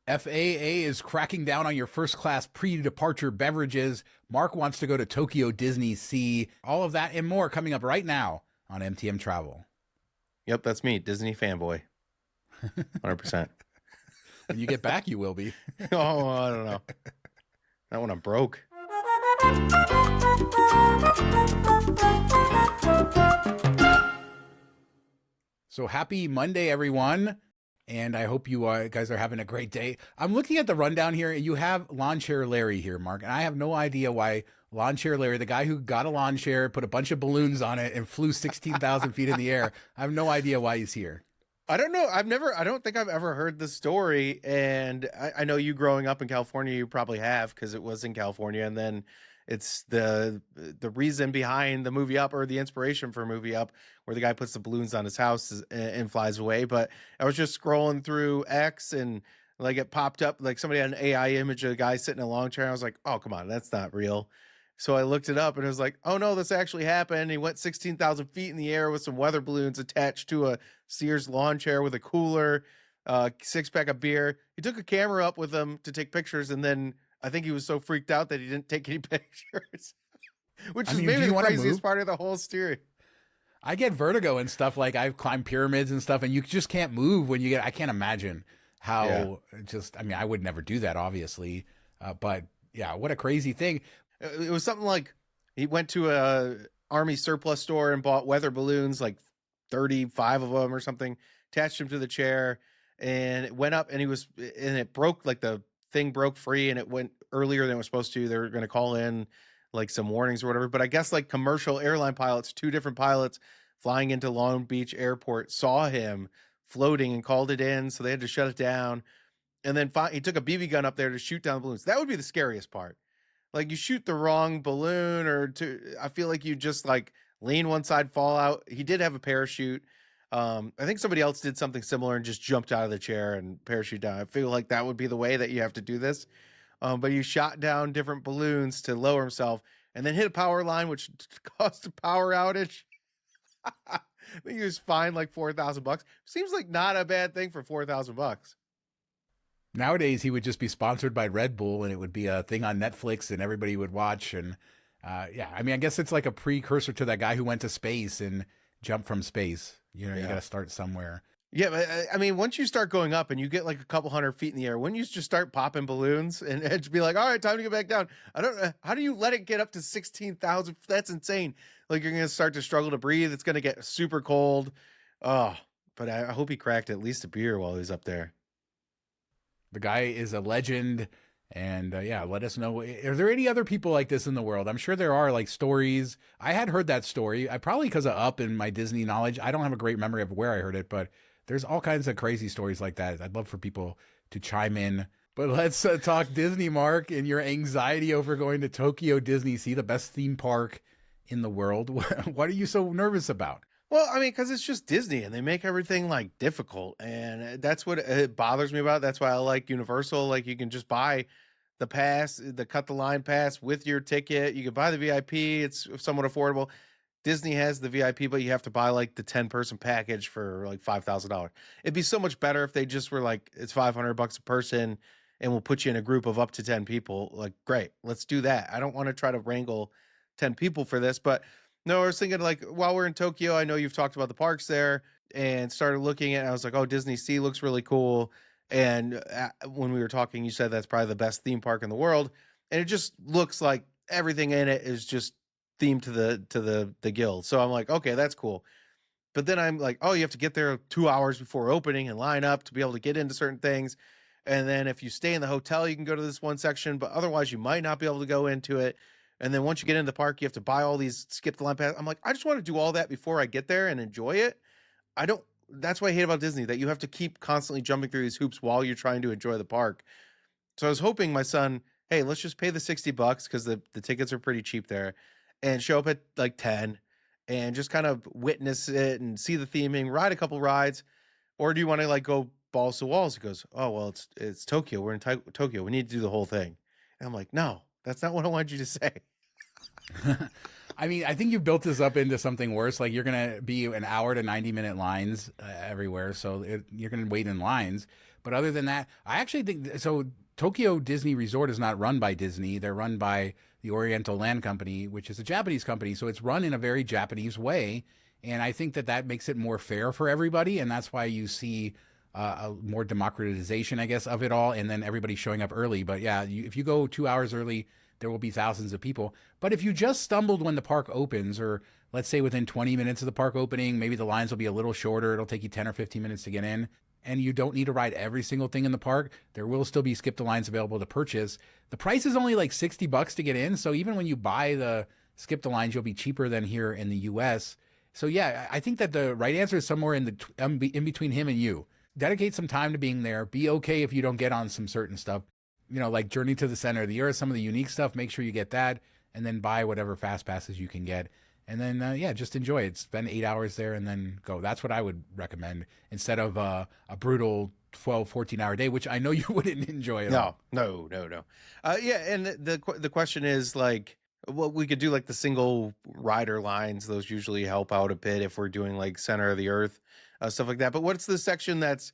FAA is cracking down on your first class pre-departure beverages. Mark wants to go to Tokyo DisneySea. All of that and more coming up right now on MTM Travel. Yep, that's me, Disney fanboy. 100%. When you get back, you will be. Oh, I don't know. Not when I'm broke. So happy Monday, everyone. And I hope you guys are having a great day. I'm looking at the rundown here, and you have Lawn Chair Larry here, Mark. And I have no idea why Lawn Chair Larry, the guy who got a lawn chair, put a bunch of balloons on it, and flew 16,000 feet in the air. I have no idea why he's here. I don't know. I don't think I've ever heard the story. And I know you growing up in California, you probably have, because it was in California. And then it's the reason behind the movie Up, or the inspiration for movie Up, where the guy puts the balloons on his house and flies away. But I was just scrolling through X, and like it popped up, like somebody had an AI image of a guy sitting in a long chair. And I was like, oh, come on, that's not real. So I looked it up, and it was like, oh no, this actually happened. He went 16,000 feet in the air with some weather balloons attached to a Sears lawn chair with a cooler, 6-pack of beer. He took a camera up with him to take pictures, and then I think he was so freaked out that he didn't take any pictures, which is maybe the craziest part of the whole story. I get vertigo and stuff. Like, I've climbed pyramids and stuff, and you just can't move when you get. I can't imagine how. I mean, I would never do that, obviously, but yeah, what a crazy thing. It was something like he went to a army surplus store and bought weather balloons, like 35 of them or something, attached them to the chair, and it went up, and it broke, like the thing broke free, and it went earlier than it was supposed to. They were going to call in like some warnings or whatever. But I guess like commercial airline pilots, 2 different pilots flying into Long Beach Airport, saw him floating and called it in. So they had to shut it down. And then he took a BB gun up there to shoot down the balloons. That would be the scariest part. Like, you shoot the wrong balloon, I feel like you just like lean one side, fall out. He did have a parachute. I think somebody else did something similar and just jumped out of the chair and parachute down. I feel like that would be the way that you have to do this. But he shot down different balloons to lower himself, and then hit a power line, which caused a power outage. I think he was fined like $4,000. Seems like not a bad thing for $4,000. Nowadays, he would just be sponsored by Red Bull, and it would be a thing on Netflix, and everybody would watch. And yeah, I mean, I guess it's like a precursor to that guy who went to space and jumped from space. You know, you got to start somewhere. Yeah, but I mean, once you start going up and you get like a couple hundred feet in the air, when you just start popping balloons and it'd be like, all right, time to get back down. I don't know. How do you let it get up to 16,000? That's insane. Like, you're going to start to struggle to breathe. It's going to get super cold. Oh, but I hope he cracked at least a beer while he was up there. The guy is a legend. And yeah, let us know. Are there any other people like this in the world? I'm sure there are, like, stories. I had heard that story. I probably, because of Up and my Disney knowledge, I don't have a great memory of where I heard it, but there's all kinds of crazy stories like that. I'd love for people to chime in. But let's talk Disney, Mark, and your anxiety over going to Tokyo DisneySea, the best theme park in the world. What are you so nervous about? Well, I mean, because it's just Disney and they make everything like difficult. And that's what it bothers me about. That's why I like Universal. Like, you can just buy the pass, the cut the line pass with your ticket. You can buy the VIP. It's somewhat affordable. Disney has the VIP, but you have to buy like the 10-person package for like $5,000. It'd be so much better if they just were like, it's $500 a person and we'll put you in a group of up to 10 people. Like, great, let's do that. I don't want to try to wrangle 10 people for this, but no, I was thinking, like, while we're in Tokyo, I know you've talked about the parks there, and started looking at, I was like, oh, DisneySea looks really cool. And when we were talking, you said that's probably the best theme park in the world. And it just looks like everything in it is just themed to the guild. So I'm like, okay, that's cool. But then I'm like, oh, you have to get there 2 hours before opening and line up to be able to get into certain things. And then if you stay in the hotel, you can go to this one section, but otherwise you might not be able to go into it. And then once you get into the park, you have to buy all these skip the line pass. I'm like, I just want to do all that before I get there and enjoy it. That's what I hate about Disney, that you have to keep constantly jumping through these hoops while you're trying to enjoy the park. So I was hoping my son, hey, let's just pay the $60 because the tickets are pretty cheap there, and show up at like 10 and just kind of witness it and see the theming, ride a couple rides. Or do you want to like go balls to walls? He goes, oh, well, it's Tokyo. We're in Tokyo. We need to do the whole thing. And I'm like, no, that's not what I wanted you to say. I mean, I think you've built this up into something worse. Like you're gonna be an hour to 90-minute lines everywhere, so you're gonna wait in lines. But other than that, I actually think so. Tokyo Disney Resort is not run by Disney; they're run by the Oriental Land Company, which is a Japanese company. So it's run in a very Japanese way, and I think that that makes it more fair for everybody, and that's why you see a more democratization, I guess, of it all, and then everybody showing up early. But yeah, if you go 2 hours early, there will be thousands of people. But if you just stumbled when the park opens, or let's say within 20 minutes of the park opening, maybe the lines will be a little shorter. It'll take you 10 or 15 minutes to get in. And you don't need to ride every single thing in the park. There will still be skip the lines available to purchase. The price is only like $60 to get in. So even when you buy the skip the lines, you'll be cheaper than here in the US. So yeah, I think that the right answer is somewhere in in between him and you. Dedicate some time to being there. Be okay if you don't get on some certain stuff. You know, like Journey to the Center of the Earth, some of the unique stuff, make sure you get that, and then buy whatever fast passes you can get. And then, yeah, just enjoy it. Spend 8 hours there and then go. That's what I would recommend instead of a brutal 12, 14-hour day, which I know you wouldn't enjoy at all. No. Yeah, and the question is like, well, we could do like the single rider lines. Those usually help out a bit if we're doing like Center of the Earth, stuff like that. But what's the section that's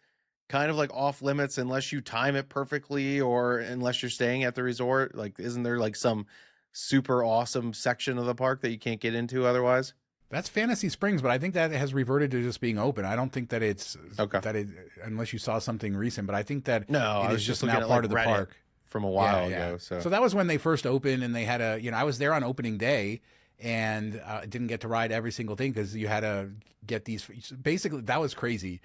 kind of like off limits unless you time it perfectly or unless you're staying at the resort? Like, isn't there like some super awesome section of the park that you can't get into otherwise? That's Fantasy Springs, but I think that has reverted to just being open. I don't think that it's Okay. unless you saw something recent, but I think that No, it I is was just just looking now at part like of the Reddit park. from a while Yeah. ago. So So that was when they first opened, and they had I was there on opening day, and didn't get to ride every single thing because you had to get these. Basically, that was crazy.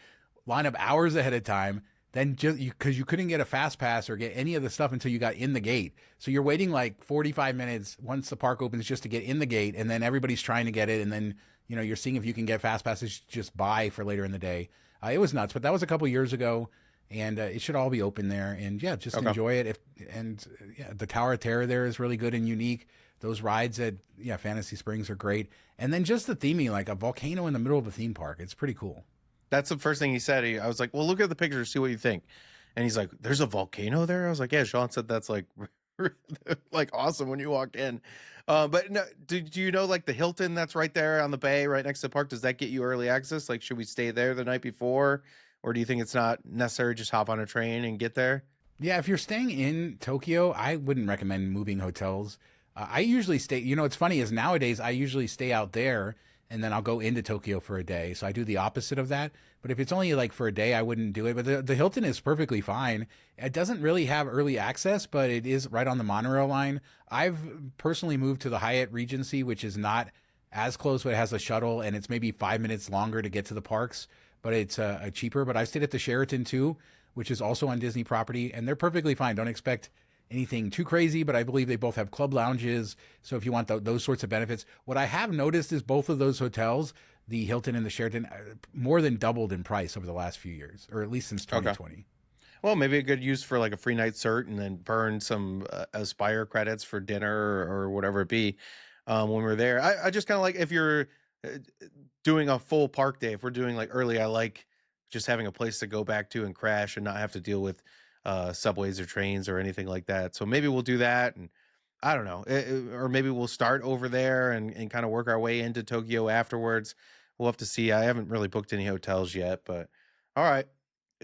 Line up hours ahead of time. Then just because you couldn't get a fast pass or get any of the stuff until you got in the gate. So you're waiting like 45 minutes once the park opens just to get in the gate, and then everybody's trying to get it, and then you're seeing if you can get fast passes just buy for later in the day. It was nuts, but that was a couple years ago, and it should all be open there. And yeah, just enjoy it. The Tower of Terror there is really good and unique. Those rides at Fantasy Springs are great, and then just the theming, like a volcano in the middle of the theme park. It's pretty cool. that's the first thing he said. I was like, well, look at the pictures, see what you think. And he's like, there's a volcano there? I was like, yeah, Shawn said that's like like awesome when you walk in. But no, do you know like the Hilton that's right there on the bay, right next to the park? Does that get you early access? Like, should we stay there the night before? Or do you think it's not necessary? Just hop on a train and get there? Yeah, if you're staying in Tokyo, I wouldn't recommend moving hotels. I usually stay, what's funny is nowadays I usually stay out there and then I'll go into Tokyo for a day. So I do the opposite of that. But if it's only like for a day, I wouldn't do it. But the Hilton is perfectly fine. It doesn't really have early access, but it is right on the monorail line. I've personally moved to the Hyatt Regency, which is not as close, but it has a shuttle and it's maybe 5 minutes longer to get to the parks, but it's cheaper. But I stayed at the Sheraton too, which is also on Disney property, and they're perfectly fine. Don't expect anything too crazy, but I believe they both have club lounges. So if you want those sorts of benefits, what I have noticed is both of those hotels, the Hilton and the Sheraton, more than doubled in price over the last few years, or at least since 2020. Okay. Well, maybe a good use for like a free night cert and then burn some Aspire credits for dinner or whatever it be when we're there. I just kind of like if you're doing a full park day, if we're doing like early, I like just having a place to go back to and crash and not have to deal with subways or trains or anything like that. So maybe we'll do that. And I don't know, or maybe we'll start over there and kind of work our way into Tokyo afterwards. We'll have to see. I haven't really booked any hotels yet, but all right.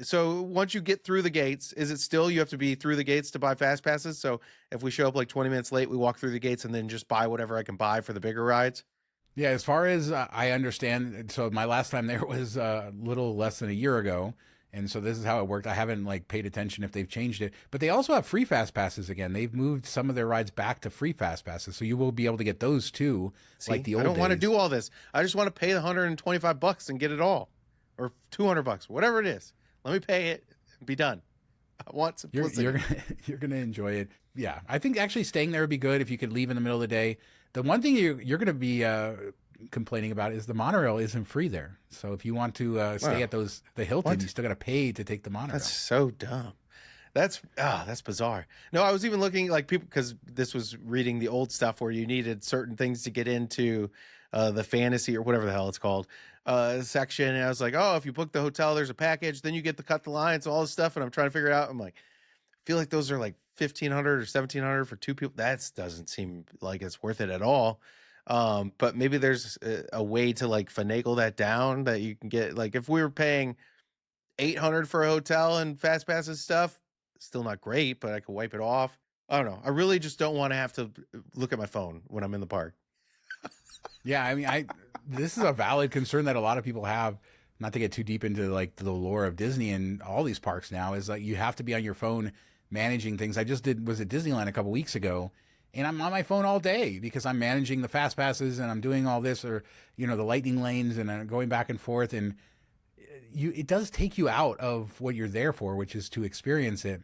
So once you get through the gates, is it still you have to be through the gates to buy fast passes? So if we show up like 20 minutes late, we walk through the gates and then just buy whatever I can buy for the bigger rides? Yeah, as far as I understand, so my last time there was a little less than a year ago, and so this is how it worked. I haven't like paid attention if they've changed it, but they also have free fast passes again. They've moved some of their rides back to free fast passes, so you will be able to get those too, See, like the old I don't want to days. do all this. I just want to pay the $125 and get it all, or $200, whatever it is. Let me pay it and be done. I want simplicity. You're gonna enjoy it. Yeah, I think actually staying there would be good if you could leave in the middle of the day. The one thing you're gonna be complaining about is the monorail isn't free there. So if you want to stay at the Hilton, What? you still got to pay to take the monorail. That's so dumb. That's bizarre. No, I was even looking like people because this was reading the old stuff where you needed certain things to get into the fantasy or whatever the hell it's called section. And I was like, oh, if you book the hotel, there's a package, then you get to cut the lines, all this stuff. And I'm trying to figure it out. I'm like, I feel like those are like 1,500 or 1,700 for two people. That doesn't seem like it's worth it at all. But maybe there's a way to like finagle that down that you can get, like if we were paying 800 for a hotel and fast passes stuff, still not great, but I could wipe it off. I don't know. I really just don't want to have to look at my phone when I'm in the park. Yeah, I mean, this is a valid concern that a lot of people have. Not to get too deep into like the lore of Disney and all these parks now, is like you have to be on your phone managing things. I just was at Disneyland a couple weeks ago, and I'm on my phone all day because I'm managing the fast passes and I'm doing all this, or the lightning lanes, and I'm going back and forth, and it does take you out of what you're there for, which is to experience it.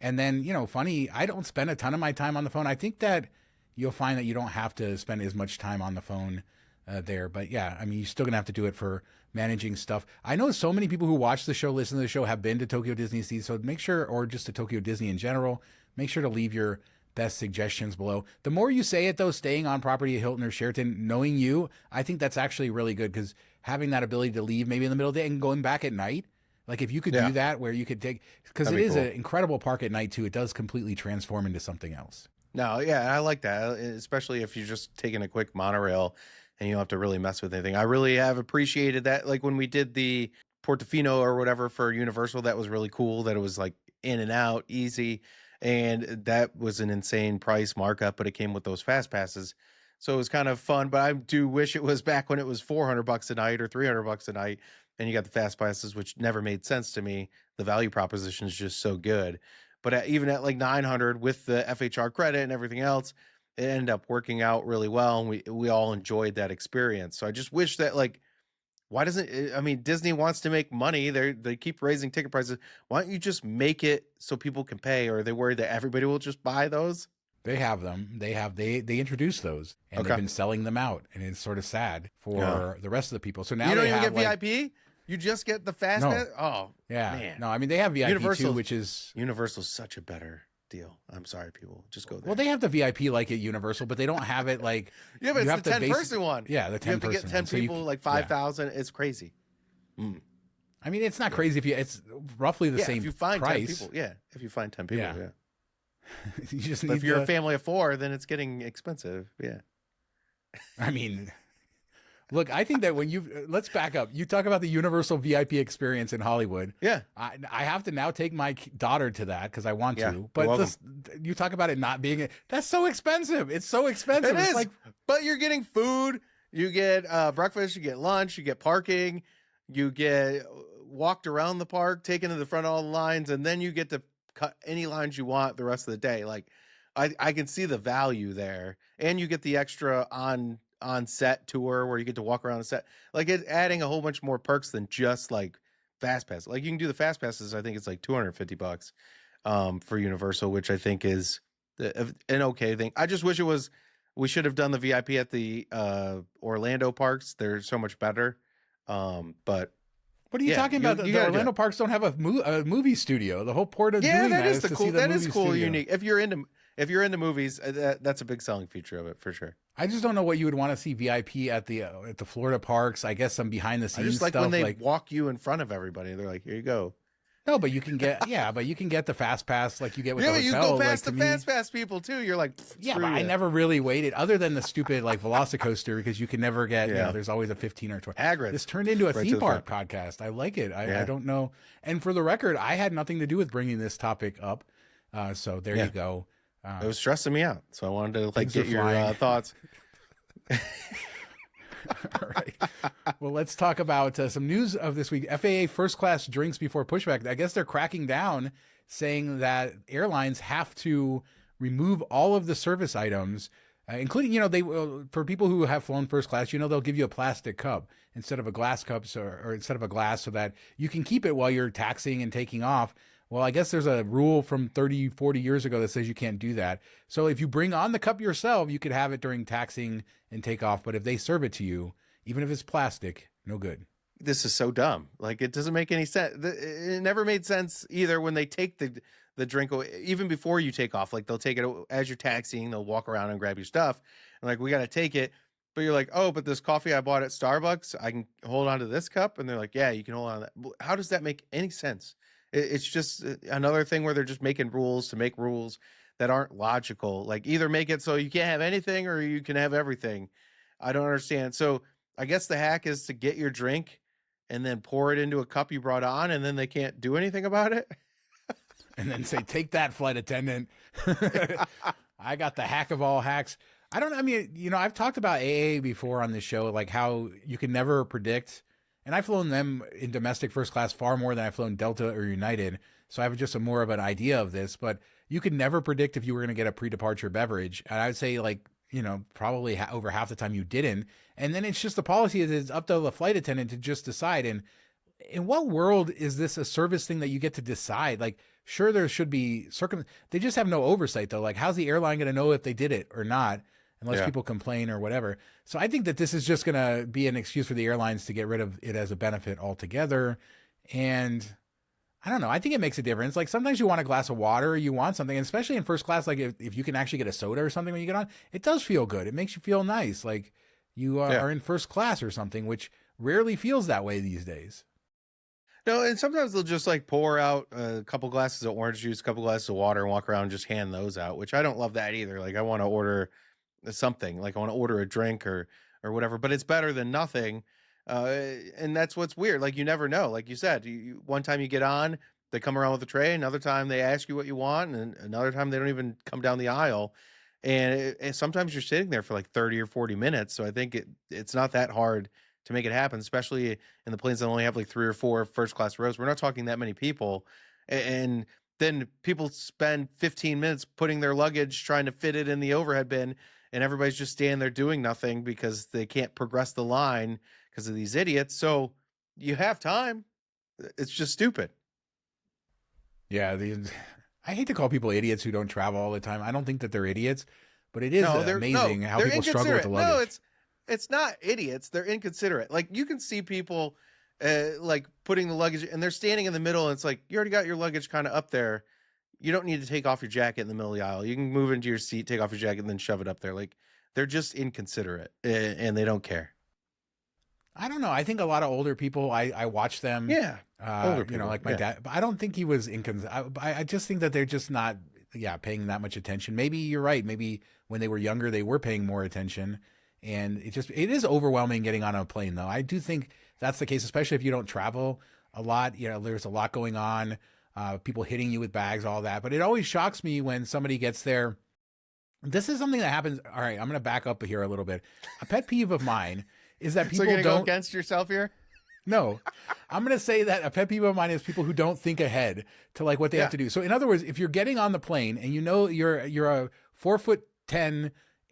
And then, funny, I don't spend a ton of my time on the phone. I think that you'll find that you don't have to spend as much time on the phone there. But yeah, I mean, you're still going to have to do it for managing stuff. I know so many people who watch the show, listen to the show, have been to Tokyo DisneySea. So make sure, or just to Tokyo Disney in general, make sure to leave your best suggestions below. The more you say it, though, staying on property at Hilton or Sheraton, knowing you, I think that's actually really good, because having that ability to leave maybe in the middle of the day and going back at night, like if you could do that, where you could take, because it is an incredible park at night too. It does completely transform into something else. No, yeah, I like that, especially if you're just taking a quick monorail and you don't have to really mess with anything. I really have appreciated that. Like when we did the Portofino or whatever for Universal, that was really cool, that it was like in and out, easy. And that was an insane price markup, but it came with those fast passes. So it was kind of fun, but I do wish it was back when it was $400 a night or $300 a night, and you got the fast passes, which never made sense to me. The value proposition is just so good. But even at like 900 with the FHR credit and everything else, it ended up working out really well, and we all enjoyed that experience. So I just wish that, like, why doesn't, I mean, Disney wants to make money. They keep raising ticket prices. Why don't you just make it so people can pay? Or are they worried that everybody will just buy those? They have them. They introduced those, and they've been selling them out, and it's sort of sad for the rest of the people. So now you don't they even have, get VIP. You just get the fast pass. Oh yeah, man. No, I mean they have VIP too, which is Universal's such a better deal. I'm sorry, people, just go there. Well, they have the VIP like at Universal, but they don't have it like yeah, but it's the 10-person one. Yeah, the 10-person. You have to get 10 people, so like 5,000. It's crazy. I mean, it's not crazy if it's roughly the same if you find price. 10 people, if you find 10 people, you just but if you're a family of 4, then it's getting expensive. Yeah. I mean, look, I think that when let's back up. You talk about the Universal VIP experience in Hollywood. Yeah. I have to now take my daughter to that because I want to. But you talk about it not being, that's so expensive. It's so expensive. It is. Like, but you're getting food. You get breakfast. You get lunch. You get parking. You get walked around the park, taken to the front of all the lines, and then you get to cut any lines you want the rest of the day. Like, I can see the value there, and you get the extra on set tour where you get to walk around the set. Like, it's adding a whole bunch more perks than just like fast pass. Like, you can do the fast passes. I think it's like $250 for Universal, which I think is an okay thing. I just wish we should have done the VIP at the Orlando parks. They're so much better. But what are you talking about? The Orlando parks don't have a movie studio. The whole point of doing that is to see the movie studio. Unique. If you're into movies, that's a big selling feature of it for sure. I just don't know what you would want to see VIP at the Florida parks. I guess some behind the scenes. I just like stuff, when they walk you in front of everybody. They're like, "Here you go." No, but you can get the fast pass like you get with the hotel. Yeah, you go past the fast pass people too. You're like, but I never really waited, other than the stupid like Velocicoaster, because you can never get, there's always a 15 or 20. Hagrid. This turned into a theme park podcast. I like it. I don't know. And for the record, I had nothing to do with bringing this topic up. So there you go. It was stressing me out, so I wanted to get your thoughts. All right. Well, let's talk about some news of this week. FAA first class drinks before pushback. I guess they're cracking down, saying that airlines have to remove all of the service items, including, they will, for people who have flown first class, they'll give you a plastic cup instead of a glass cup, or instead of a glass, so that you can keep it while you're taxiing and taking off. Well, I guess there's a rule from 30, 40 years ago that says you can't do that. So if you bring on the cup yourself, you could have it during taxiing and takeoff. But if they serve it to you, even if it's plastic, no good. This is so dumb. Like, it doesn't make any sense. It never made sense either when they take the drink, even before you take off. Like, they'll take it as you're taxiing. They'll walk around and grab your stuff. And like, we got to take it. But you're like, oh, but this coffee I bought at Starbucks, I can hold on to this cup. And they're like, yeah, you can hold on to that. How does that make any sense? It's just another thing where they're just making rules to make rules that aren't logical. Like, either make it so you can't have anything or you can have everything. I don't understand. So I guess the hack is to get your drink and then pour it into a cup you brought on, and then they can't do anything about it. And then say, take that, flight attendant. I got the hack of all hacks. I mean, I've talked about AA before on this show, like how you can never predict. And I've flown them in domestic first class far more than I've flown Delta or United. So I have just more of an idea of this, but you could never predict if you were going to get a pre-departure beverage. And I would say like, probably over half the time you didn't. And then it's just the policy is it's up to the flight attendant to just decide. And in what world is this a service thing that you get to decide? Like, sure, there should be they just have no oversight though. Like, how's the airline going to know if they did it or not, unless people complain or whatever? So I think that this is just going to be an excuse for the airlines to get rid of it as a benefit altogether. And I don't know. I think it makes a difference. Like, sometimes you want a glass of water, you want something, and especially in first class, like if you can actually get a soda or something when you get on, it does feel good. It makes you feel nice. Like you are in first class or something, which rarely feels that way these days. No, and sometimes they'll just like pour out a couple glasses of orange juice, a couple glasses of water, and walk around and just hand those out, which I don't love that either. Like, I want to order something, like I want to order a drink or whatever, but it's better than nothing. And that's what's weird. Like, you never know. Like you said, one time you get on, they come around with a tray. Another time they ask you what you want, and another time they don't even come down the aisle. And sometimes you're sitting there for like 30 or 40 minutes. So I think it's not that hard to make it happen, especially in the planes that only have like 3 or 4 first class rows. We're not talking that many people. And then people spend 15 minutes putting their luggage, trying to fit it in the overhead bin, and everybody's just standing there doing nothing because they can't progress the line because of these idiots. So you have time. It's just stupid. Yeah, I hate to call people idiots who don't travel all the time. I don't think that they're idiots, but it is amazing how people struggle with the luggage. No, it's not idiots. They're inconsiderate. Like, you can see people like putting the luggage, and they're standing in the middle, and it's like, you already got your luggage kind of up there. You don't need to take off your jacket in the middle of the aisle. You can move into your seat, take off your jacket, and then shove it up there. Like, they're just inconsiderate, and they don't care. I don't know. I think a lot of older people, I watch them. Yeah. Older people, like my dad. But I don't think he was I just think that they're just not, paying that much attention. Maybe you're right. Maybe when they were younger, they were paying more attention. And it is overwhelming getting on a plane, though. I do think that's the case, especially if you don't travel a lot. There's a lot going on, people hitting you with bags, all that. But it always shocks me when somebody gets there. This is something that happens. All right, I'm going to back up here a little bit. A pet peeve of mine is that people don't go against yourself here. No, I'm going to say that a pet peeve of mine is people who don't think ahead to like what they have to do. So in other words, if you're getting on the plane and you're a 4'10",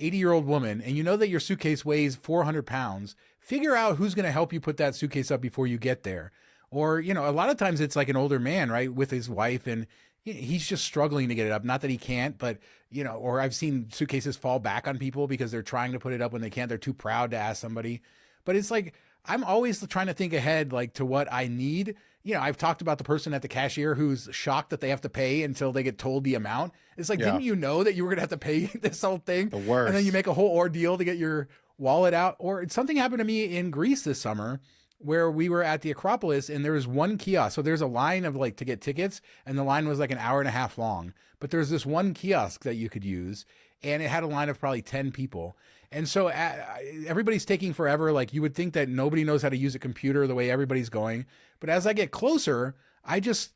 80-year-old woman, and you know that your suitcase weighs 400 pounds, figure out who's going to help you put that suitcase up before you get there. Or, a lot of times it's like an older man, right, with his wife, and he's just struggling to get it up. Not that he can't, but, or I've seen suitcases fall back on people because they're trying to put it up when they can't. They're too proud to ask somebody. But it's like, I'm always trying to think ahead, like, to what I need. I've talked about the person at the cashier who's shocked that they have to pay until they get told the amount. It's like, didn't you know that you were going to have to pay this whole thing? The worst. And then you make a whole ordeal to get your wallet out. Or something happened to me in Greece this summer where we were at the Acropolis and there was one kiosk. So there's a line of to get tickets, and the line was like an hour and a half long. But there's this one kiosk that you could use, and it had a line of probably 10 people. And so everybody's taking forever. Like, you would think that nobody knows how to use a computer the way everybody's going. But as I get closer, I just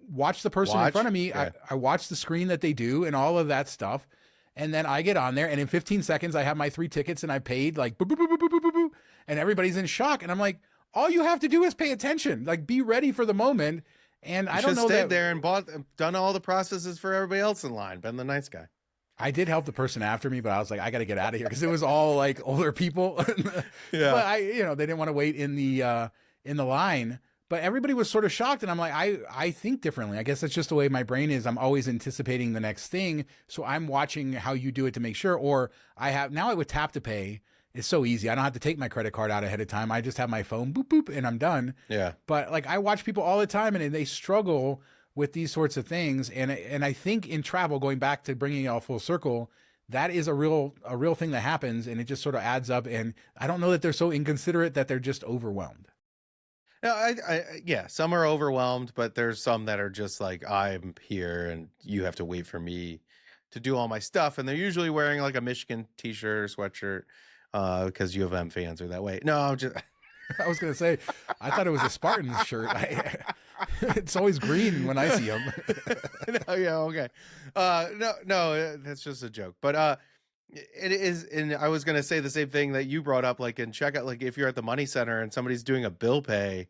watch the person in front of me. Yeah. I watch the screen that they do and all of that stuff. And then I get on there, and in 15 seconds, I have my 3 tickets, and I paid like, boo, boo, boo, boo, boo, boo, boo, and everybody's in shock. And I'm like, all you have to do is pay attention. Like, be ready for the moment. And I don't know that there and done all the processes for everybody else in line. Been the nice guy. I did help the person after me, but I was like, I got to get out of here because it was all like older people. Yeah. But they didn't want to wait in the line. But everybody was sort of shocked, and I'm like, I think differently. I guess that's just the way my brain is. I'm always anticipating the next thing, so I'm watching how you do it to make sure. Or now with tap to pay, it's so easy. I don't have to take my credit card out ahead of time. I just have my phone, boop boop, and I'm done. Yeah. But like, I watch people all the time, and they struggle with these sorts of things. And I think in travel, going back to bringing it all full circle, that is a real thing that happens, and it just sort of adds up. And I don't know that they're so inconsiderate that they're just overwhelmed. No, some are overwhelmed, but there's some that are just like, I'm here and you have to wait for me to do all my stuff. And they're usually wearing like a Michigan t-shirt or sweatshirt. because U of M fans are that way. No, I'm just. I was gonna say, I thought it was a Spartans shirt. It's always green when I see them. No, yeah, okay. No, that's just a joke. But it is, and I was gonna say the same thing that you brought up, like in checkout, like if you're at the money center and somebody's doing a bill pay,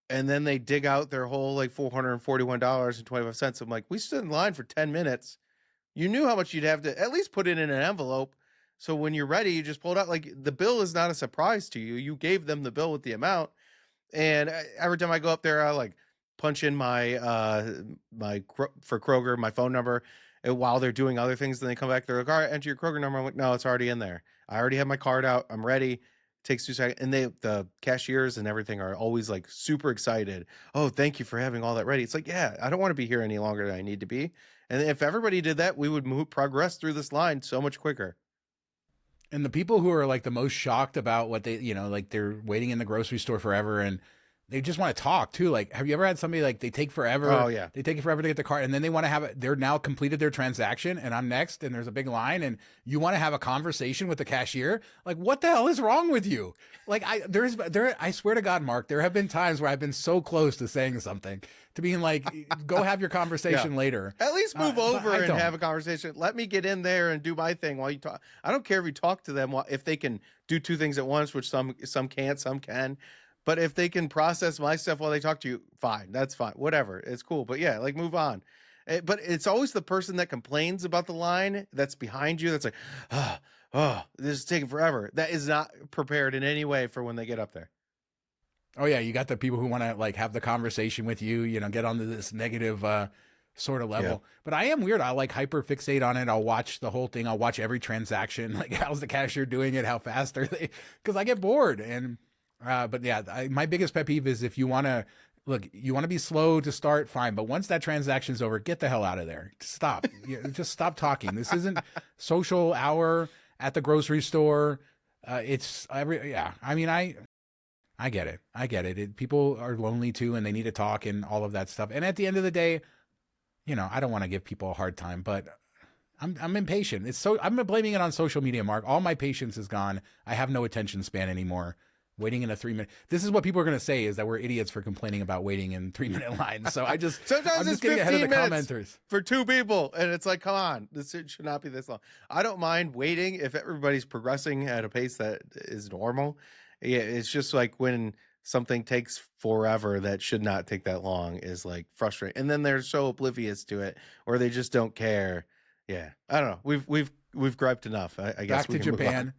and then they dig out their whole like $441.25. I'm like, we stood in line for 10 minutes. You knew how much you'd have to at least put it in an envelope. So when you're ready, you just pull it out. Like the bill is not a surprise to you. You gave them the bill with the amount. And every time I go up there, I like punch in my for Kroger, my phone number. And while they're doing other things, then they come back. They're like, all right, enter your Kroger number. I'm like, no, it's already in there. I already have my card out. I'm ready. Takes 2 seconds. And the cashiers and everything are always like super excited. Oh, thank you for having all that ready. It's like, yeah, I don't want to be here any longer than I need to be. And if everybody did that, we would progress through this line so much quicker. And the people who are like the most shocked about what they, like they're waiting in the grocery store forever and they just want to talk too. Like, have you ever had somebody like they take forever? Oh yeah. They take it forever to get the card and then they want to have it. They're now completed their transaction and I'm next and there's a big line and you want to have a conversation with the cashier. Like, what the hell is wrong with you? Like I swear to God, Mark, there have been times where I've been so close to saying something to being like, go have your conversation later. At least move over and have a conversation. Let me get in there and do my thing while you talk. I don't care if you talk to them if they can do 2 things at once, which some can't, some can. But if they can process my stuff while they talk to you, fine. That's fine. Whatever. It's cool. But yeah, like move on. But it's always the person that complains about the line that's behind you. That's like, this is taking forever. That is not prepared in any way for when they get up there. Oh yeah. You got the people who want to like have the conversation with you, get onto this negative, sort of level. Yeah. But I am weird. I like hyper fixate on it. I'll watch the whole thing. I'll watch every transaction. Like how's the cashier doing it? How fast are they? Cause I get bored and, but yeah, my biggest pet peeve is if you want to be slow to start, fine. But once that transaction's over, get the hell out of there. Stop. Just stop talking. This isn't social hour at the grocery store. I mean, I get it. I get it. People are lonely too, and they need to talk and all of that stuff. And at the end of the day, I don't want to give people a hard time, but I'm impatient. I'm blaming it on social media, Mark. All my patience is gone. I have no attention span anymore. Waiting in a 3-minute. This is what people are going to say is that we're idiots for complaining about waiting in 3-minute lines. So I'm just getting ahead of the commenters for 2 people. And it's like, come on, this should not be this long. I don't mind waiting if everybody's progressing at a pace that is normal. Yeah. It's just like when something takes forever that should not take that long is like frustrating. And then they're so oblivious to it or they just don't care. Yeah. I don't know. We've griped enough. I guess back to Japan.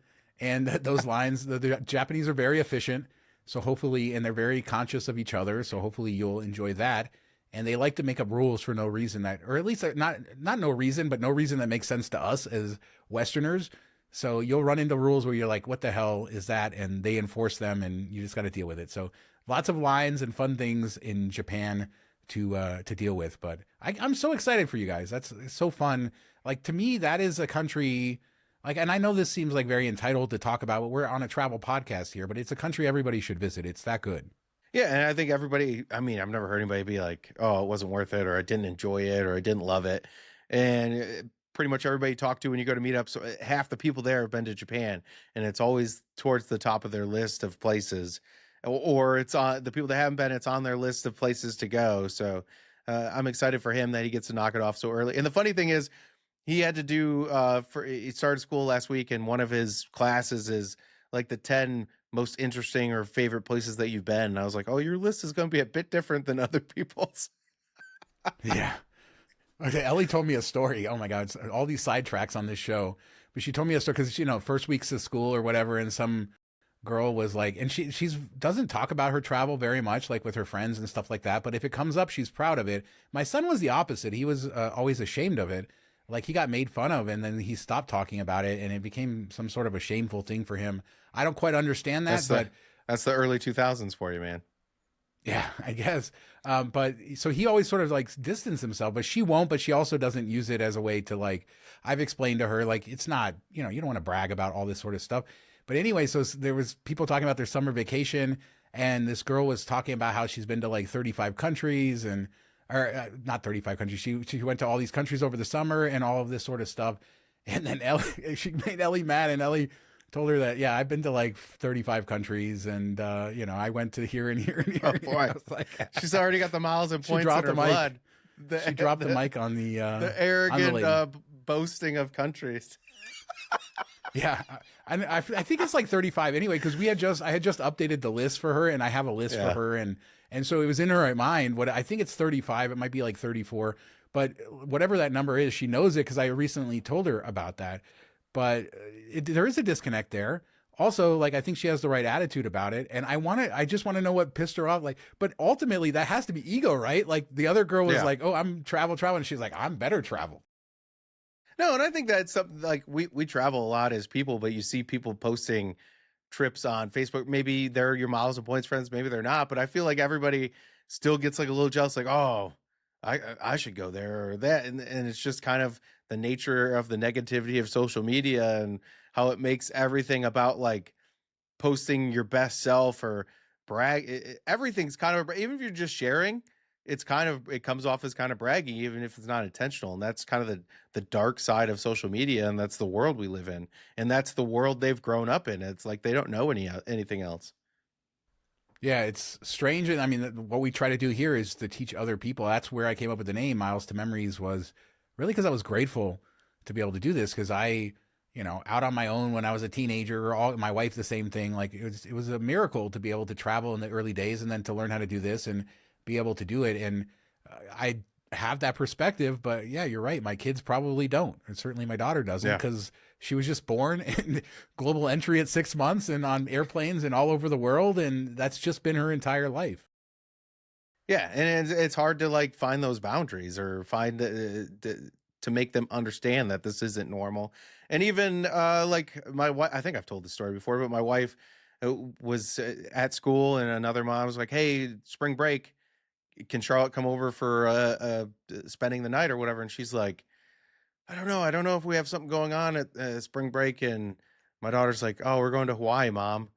And those lines, the Japanese are very efficient. So hopefully, and they're very conscious of each other. So hopefully you'll enjoy that. And they like to make up rules for no reason or at least not no reason, but no reason that makes sense to us as Westerners. So you'll run into rules where you're like, what the hell is that? And they enforce them and you just got to deal with it. So lots of lines and fun things in Japan to deal with. But I'm so excited for you guys. It's so fun. Like to me, that is a country. Like, and I know this seems like very entitled to talk about, but we're on a travel podcast here, but it's a country everybody should visit. It's that good. Yeah. And I think everybody, I've never heard anybody be like, oh, it wasn't worth it, or I didn't enjoy it, or I didn't love it. And pretty much everybody you talk to when you go to meetups, half the people there have been to Japan, and it's always towards the top of their list of places, or it's on the people that haven't been, it's on their list of places to go. So I'm excited for him that he gets to knock it off so early. And the funny thing is, he had to do he started school last week, and one of his classes is like the 10 most interesting or favorite places that you've been. And I was like, oh, your list is going to be a bit different than other people's. Yeah. Okay. Ellie told me a story. Oh my God. It's all these sidetracks on this show, but she told me a story because, first weeks of school or whatever. And some girl was like, and she's doesn't talk about her travel very much, like with her friends and stuff like that. But if it comes up, she's proud of it. My son was the opposite. He was always ashamed of it. Like he got made fun of and then he stopped talking about it and it became some sort of a shameful thing for him. I don't quite understand that, that's the early 2000s for you, man. Yeah, I guess. But so he always sort of like distanced himself, but she won't, but she also doesn't use it as a way to like, I've explained to her, like, it's not, you don't want to brag about all this sort of stuff. But anyway, so there was people talking about their summer vacation and this girl was talking about how she's been to like 35 countries or not 35 countries. She went to all these countries over the summer and all of this sort of stuff. And then Ellie, she made Ellie mad and Ellie told her that, yeah, I've been to like 35 countries and, you know, I went to here and here and here. Oh And here. boy, I was like, she's already got the miles and she points in dropped her the mic. blood. She dropped the mic on the arrogant lady. Boasting of countries. Yeah, I think it's like 35 anyway, because I had just updated the list for her, and I have a list for her, and so it was in her mind. What I think it's 35, it might be like 34, but whatever that number is, she knows it because I recently told her about that. But there is a disconnect there. Also, like, I think she has the right attitude about it, and I just want to know what pissed her off. Like, but ultimately, that has to be ego, right? Like, the other girl was like, "Oh, I'm travel," and she's like, "I'm better travel." No, and I think that's something like we travel a lot as people, but you see people posting trips on Facebook. Maybe they're your miles and points friends, maybe they're not, but I feel like everybody still gets like a little jealous, like, oh, I should go there or that. And it's just kind of the nature of the negativity of social media and how it makes everything about like posting your best self or everything's kind of, even if you're just sharing, it comes off as kind of braggy, even if it's not intentional. And that's kind of the dark side of social media, and that's the world we live in, and that's the world they've grown up in. It's like they don't know anything else. Yeah, it's strange. And I mean, what we try to do here is to teach other people. That's where I came up with the name Miles to Memories, was really because I was grateful to be able to do this, because I, you know, out on my own when I was a teenager, my wife, the same thing. Like, it was a miracle to be able to travel in the early days and then to learn how to do this and be able to do it. And I have that perspective, but yeah, you're right. My kids probably don't. And certainly my daughter doesn't, because she was just born in global entry at 6 months and on airplanes and all over the world. And that's just been her entire life. Yeah. And it's hard to like find those boundaries or find to make them understand that this isn't normal. And even like my wife, I think I've told this story before, but my wife was at school and another mom was like, "Hey, spring break, can Charlotte come over for spending the night or whatever?" And she's like, "I don't know. I don't know if we have something going on at spring break." And my daughter's like, "Oh, we're going to Hawaii, Mom."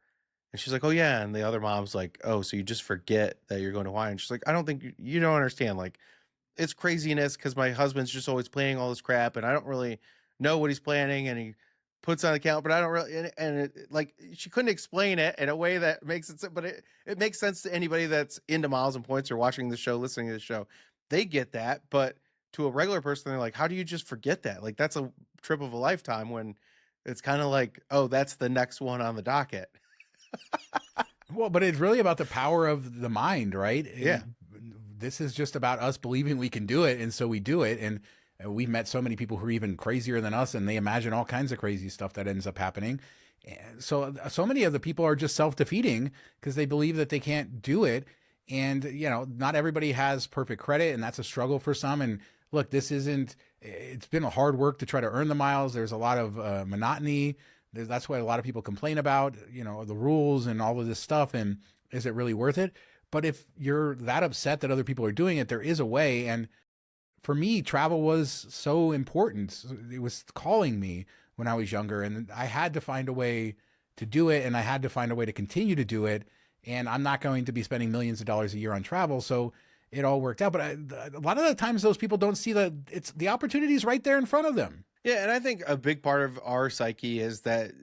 And she's like, "Oh yeah." And the other mom's like, "Oh, so you just forget that you're going to Hawaii?" And she's like, "I don't think you don't understand. Like, it's craziness because my husband's just always planning all this crap, and I don't really know what he's planning, and he puts on the calendar, but I don't really." And like, she couldn't explain it in a way that makes it, but it makes sense to anybody that's into miles and points or watching the show, listening to the show. They get that, but to a regular person, they're like, "How do you just forget that? Like, that's a trip of a lifetime." When it's kind of like, "Oh, that's the next one on the docket." Well, but it's really about the power of the mind, right? Yeah. This is just about us believing we can do it, and so we do it. And we've met so many people who are even crazier than us, and they imagine all kinds of crazy stuff that ends up happening. And so many of the people are just self-defeating because they believe that they can't do it. And, you know, not everybody has perfect credit, and that's a struggle for some. And look, it's been a hard work to try to earn the miles. There's a lot of monotony. That's why a lot of people complain about, you know, the rules and all of this stuff. And is it really worth it? But if you're that upset that other people are doing it, there is a way. And for me, travel was so important. It was calling me when I was younger, and I had to find a way to do it, and I had to find a way to continue to do it. And I'm not going to be spending millions of dollars a year on travel. So it all worked out. But a lot of the times those people don't see that the opportunity is right there in front of them. Yeah, and I think a big part of our psyche is that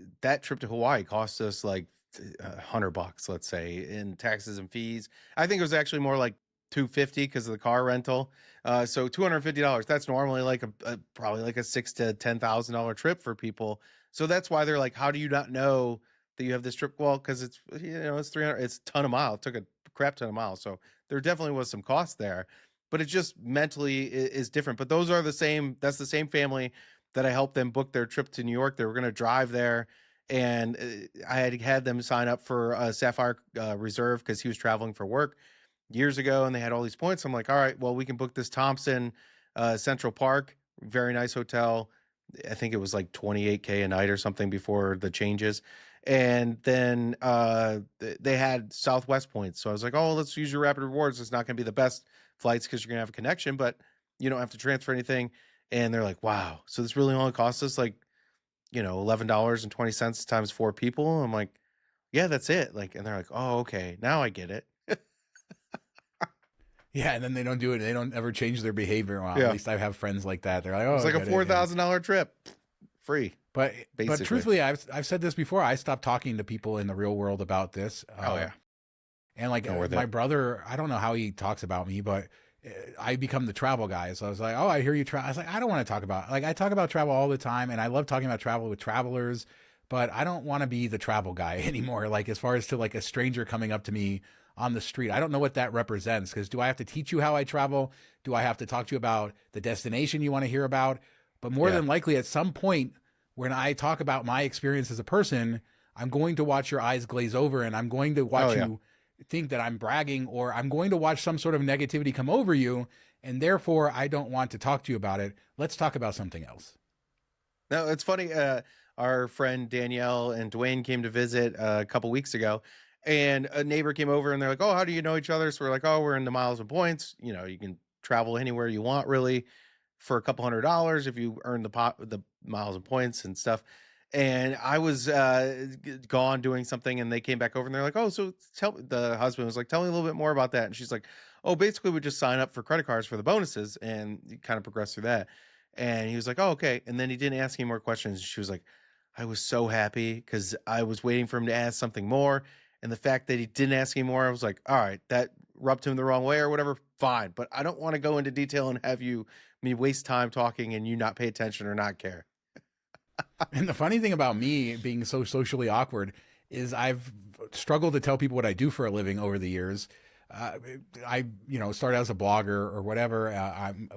trip to Hawaii cost us like $100, let's say, in taxes and fees. I think it was actually more like 250 because of the car rental. So $250. That's normally like probably like a $6,000 to $10,000 trip for people. So that's why they're like, "How do you not know that you have this trip?" Well, because it's, you know, it's 300. It's a ton of miles. It took a crap ton of miles. So there definitely was some cost there, but it just mentally is different. But those are the same. That's the same family that I helped them book their trip to New York. They were going to drive there, and I had them sign up for a Sapphire Reserve because he was traveling for work years ago, and they had all these points. I'm like, "All right, well, we can book this Thompson Central Park, very nice hotel." I think it was like $28K a night or something before the changes. And then they had Southwest points. So I was like, "Oh, let's use your Rapid Rewards. It's not going to be the best flights because you're going to have a connection, but you don't have to transfer anything." And they're like, "Wow, so this really only costs us like, you know, $11.20 times 4 people." I'm like, "Yeah, that's it." Like, and they're like, "Oh, okay, now I get it." Yeah, and then they don't do it. They don't ever change their behavior. Well, Yeah. At least I have friends like that. They're like, "Oh, It's like a $4,000 trip, free." But basically. truthfully, I've said this before. I stopped talking to people in the real world about this. Oh yeah. And like Not worth my it. brother, I don't know how he talks about me, but I become the travel guy. So I was like, oh, I hear you travel. I was like, I don't want to talk about, like, I talk about travel all the time and I love talking about travel with travelers, but I don't want to be the travel guy anymore. Like, as far as to like a stranger coming up to me on the street, I don't know what that represents. Because do I have to teach you how I travel? Do I have to talk to you about the destination you want to hear about? But more Yeah. than likely, at some point, when I talk about my experience as a person, I'm going to watch your eyes glaze over and I'm going to Oh watch yeah. you think that I'm bragging, or I'm going to watch some sort of negativity come over you. And therefore, I don't want to talk to you about it. Let's talk about something else. No, it's funny. Our friend Danielle and Dwayne came to visit a couple weeks ago, and a neighbor came over, and they're like, "Oh, how do you know each other?" So we're like, "Oh, we're in the miles and points. You know, you can travel anywhere you want, really, for a couple $100 if you earn the miles and points and stuff." And I was gone doing something, and they came back over, and they're like, "Oh, so tell." The husband was like, "Tell me a little bit more about that." And she's like, "Oh, basically, we just sign up for credit cards for the bonuses, and you kind of progress through that." And he was like, "Oh, okay." And then he didn't ask any more questions. She was like, "I was so happy because I was waiting for him to ask something more. And the fact that he didn't ask any more, I was like, all right, that rubbed him the wrong way or whatever. Fine. But I don't want to go into detail and have me waste time talking and you not pay attention or not care." And the funny thing about me being so socially awkward is I've struggled to tell people what I do for a living over the years. Uh, I, started as a blogger or whatever.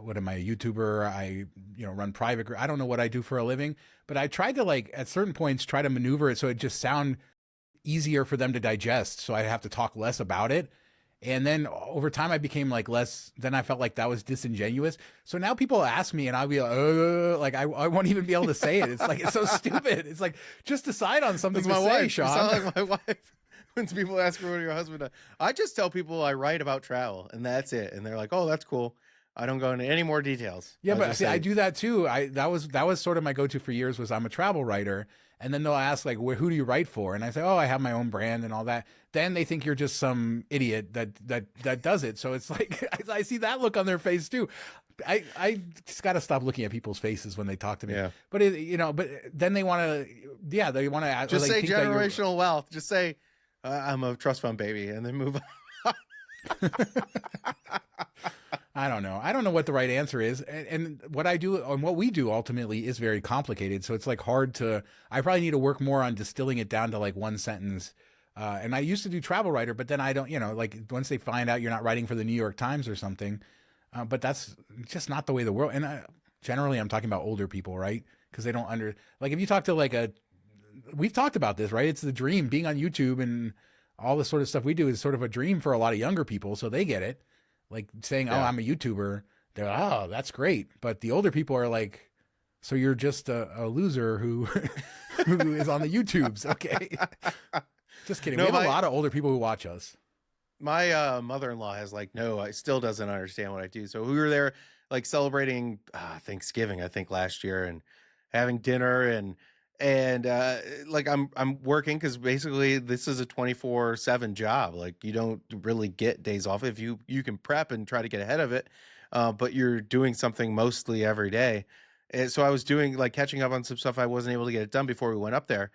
What am I, a YouTuber? I, run private. I don't know what I do for a living, but I tried to, like, at certain points, try to maneuver it so it just sound easier for them to digest. So I have to talk less about it. And then over time, I became like less. Then I felt like that was disingenuous. So now people ask me, and I'll be like, I won't even be able to say it. It's like, it's so stupid. It's like, just decide on something That's to my say, wife. Shawn. You sound like my wife. When people ask me what your husband does, I just tell people I write about travel and that's it. And they're like, "Oh, that's cool." I don't go into any more details. Yeah, I but just see, I say, do that too. That was sort of my go-to for years, was I'm a travel writer, and then they'll ask like, who do you write for? And I say, oh, I have my own brand and all that. Then they think you're just some idiot that does it. So it's like I see that look on their face too. I just got to stop looking at people's faces when they talk to me. yeah. But but then they want to, yeah, they want to Just like, say think that you're. generational wealth. Just say, "I'm a trust fund baby," and then move on. I don't know. I don't know what the right answer is. And what I do and what we do ultimately is very complicated. So it's like hard to, I probably need to work more on distilling it down to like one sentence. And I used to do travel writer, but then I don't, like once they find out you're not writing for the New York Times or something, but that's just not the way the world. And generally I'm talking about older people, right? Because they don't like if you talk to like we've talked about this, right? It's the dream. Being on YouTube and all the sort of stuff we do is sort of a dream for a lot of younger people. So they get it. Like saying, "Oh, Yeah. I'm a YouTuber." They're like, "Oh, that's great." But the older people are like, "So you're just a loser who who is on the YouTubes?" Okay. Just kidding. No, We have a lot of older people who watch us. my mother-in-law has like, no, I still doesn't understand what I do. So we were there like celebrating Thanksgiving, I think last year, and having dinner and like I'm working because basically this is a 24/7 job. Like you don't really get days off. If you can prep and try to get ahead of it, but you're doing something mostly every day. And so I was doing like catching up on some stuff I wasn't able to get it done before we went up there.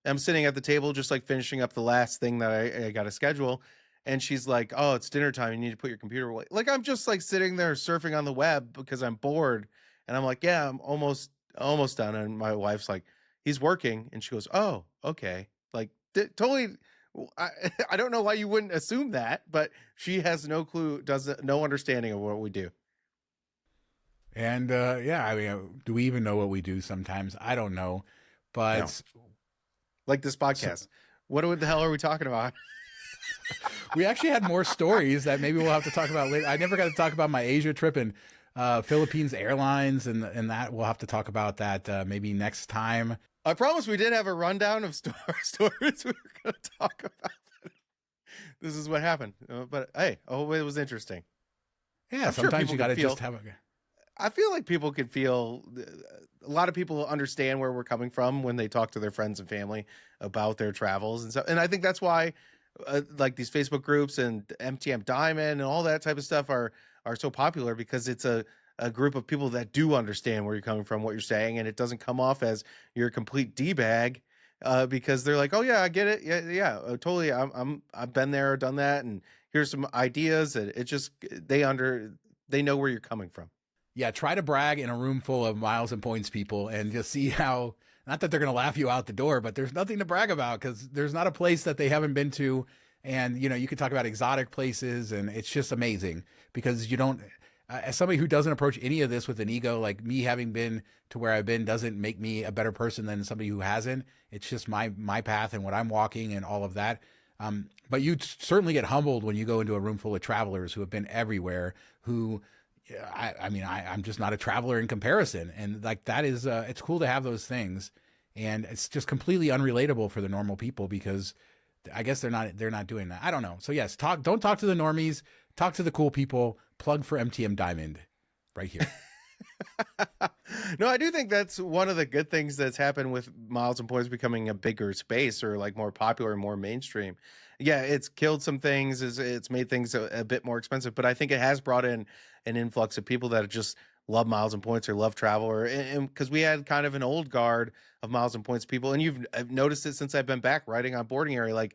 I'm sitting at the table just like finishing up the last thing that I got to schedule. And she's like, "Oh, it's dinner time. You need to put your computer away." Like I'm just like sitting there surfing on the web because I'm bored. And I'm like, "Yeah, I'm almost done." And my wife's like, "He's working." And she goes, "Oh, okay." Like totally. I, I don't know why you wouldn't assume that, but she has no clue, doesn't no understanding of what we do. And yeah, I mean, do we even know what we do sometimes? I don't know. No, But like this so, podcast. What the hell are we talking about? we actually had more stories that maybe we'll have to talk about later. I never got to talk about my Asia trip and Philippines Airlines, and that we'll have to talk about that maybe next time. I promise we did have a rundown of stories we were going to talk about. This is what happened. But hey, I hope it was interesting. Yeah, I'm sure sometimes people you got to can feel. just have a. I feel like people can feel. A lot of people understand where we're coming from when they talk to their friends and family about their travels and stuff. And I think that's why, like these Facebook groups and MTM Diamond and all that type of stuff are so popular because it's a a group of people that do understand where you're coming from, what you're saying, and it doesn't come off as you're a complete d-bag, because they're like, oh yeah, I get it, yeah, totally, I've been there, done that, and here's some ideas, and it just they know where you're coming from. Yeah, try to brag in a room full of miles and points people and just see how, not that they're going to laugh you out the door, but there's nothing to brag about because there's not a place that they haven't been to. And, you know, you could talk about exotic places and it's just amazing because you don't, as somebody who doesn't approach any of this with an ego, like me having been to where I've been doesn't make me a better person than somebody who hasn't. It's just my path and what I'm walking and all of that. But you certainly get humbled when you go into a room full of travelers who have been everywhere, who, I'm just not a traveler in comparison. And like, that is, it's cool to have those things. And it's just completely unrelatable for the normal people because I guess they're not doing that. I don't know. So yes, don't talk to the normies, talk to the cool people, plug for MTM Diamond right here. No, I do think that's one of the good things that's happened with miles and points becoming a bigger space or like more popular and more mainstream. Yeah, it's killed some things, it's made things a bit more expensive, but I think it has brought in an influx of people that just love miles and points or love travel, or and because we had kind of an old guard of miles and points people, and I've noticed it since I've been back riding on boarding area, like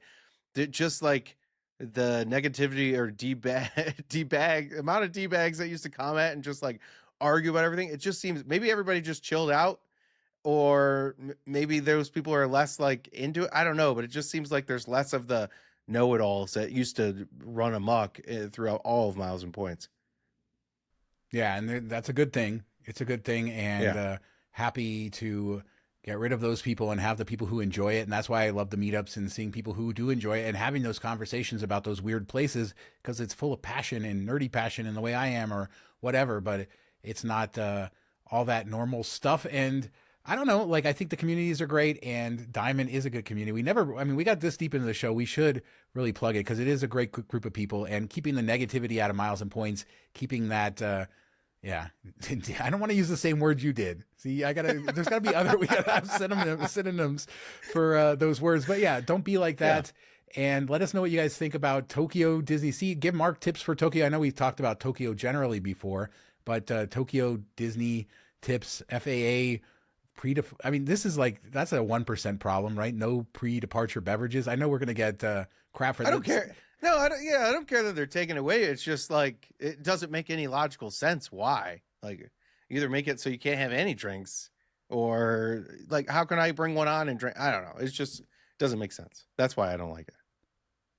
just like the negativity or d-bag amount of d-bags that used to comment and just like argue about everything. It just seems maybe everybody just chilled out, or maybe those people are less like into it. I don't know, but it just seems like there's less of the know-it-alls that used to run amok throughout all of miles and points. Yeah, and that's a good thing. It's a good thing, and happy to get rid of those people and have the people who enjoy it. And that's why I love the meetups and seeing people who do enjoy it and having those conversations about those weird places because it's full of passion and nerdy passion in the way I am or whatever. But it's not all that normal stuff. And I don't know, like I think the communities are great and Diamond is a good community. We got this deep into the show. We should really plug it because it is a great group of people and keeping the negativity out of miles and points, keeping that, yeah, I don't want to use the same words you did. See, there's gotta be we gotta have synonyms for those words, but yeah, don't be like that. Yeah. And let us know what you guys think about Tokyo DisneySea. Give Mark tips for Tokyo. I know we've talked about Tokyo generally before, but Tokyo Disney tips, FAA, this is like, that's a 1% problem, right? No pre-departure beverages. I know we're going to get crap for that. I don't care. No, I don't care that they're taking away. It's just like, it doesn't make any logical sense. Why? Like, either make it so you can't have any drinks, or like, how can I bring one on and drink? I don't know. It's just, doesn't make sense. That's why I don't like it.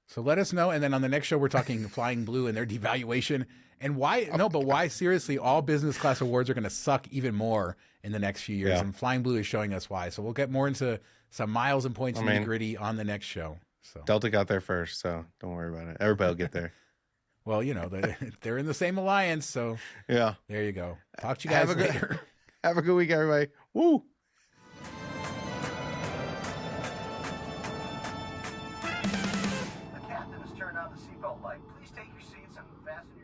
So let us know. And then on the next show, we're talking Flying Blue and their devaluation and why, why seriously, all business class awards are going to suck even more in the next few years. Yeah. And Flying Blue is showing us why. So we'll get more into some miles and points nitty-gritty on the next show. So Delta got there first, so don't worry about it. Everybody will get there. Well, they're in the same alliance, so yeah. There you go. Talk to you guys later. Have a good week, everybody. Woo! The captain has turned on the seatbelt light. Please take your seats and fasten your